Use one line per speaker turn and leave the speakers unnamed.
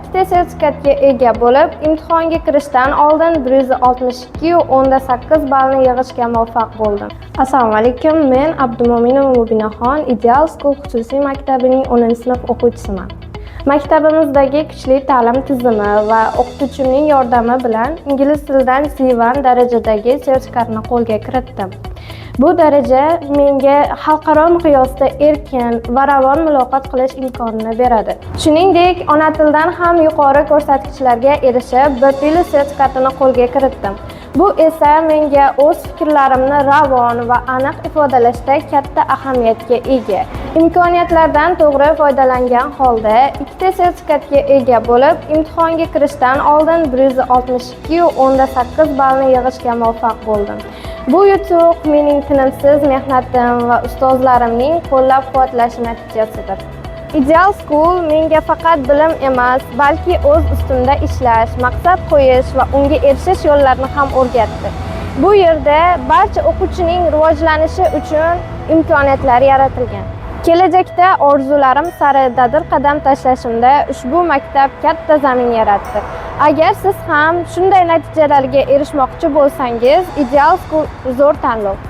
ikkita sertifikatga ega bo'lib, imtihonga kirishdan oldin 162.8 ballni yig'ishga muvaffaq bo'ldim. Assalomu alaykum, men Abdumo'minova Mubinaxon Ideal School xususiy maktabining 10-sinf o'quvchisiman. Maktabimizdagi kuchli ta'lim tizimi va o'qituvchimning yordami bilan ingliz tilidan C1 darajadagi sertifikatni qo'lga kiritdim. Bu daraja menga xalqaro miqyosda erkin va ravon muloqot qilish imkonini beradi. Shuningdek, ona tildan ham yuqori ko'rsatkichlarga erishib, bir til sertifikatini qo'lga kiritdim. Bu esa menga o'z fikrlarimni ravon va aniq ifodalashda katta ahamiyatga ega. Imkoniyatlardan to'g'ri foydalangan holda ikkita sertifikatga ega bo'lib, imtihonga kirishdan oldin 162.8 ballni yig'ishga muvaffaq bo'ldim. Bu yutuq mening tinimsiz mehnatim va ustozlarimning qo'llab-quvvatlashi natijasidir. Ideal School menga faqat bilim emas, balki o'z ustimda ishlash, maqsad qo'yish va unga erishish yo'llarini ham o'rgatdi. Bu yerda barcha o'quvchining rivojlanishi uchun imkoniyatlar yaratilgan. Kelajakda orzularim sari dadil qadam tashlashimda ushbu maktab katta zamin yaratdi. Agar siz ham shunday natijalarga erishmoqchi bo'lsangiz, Ideal School zo'r tanlov.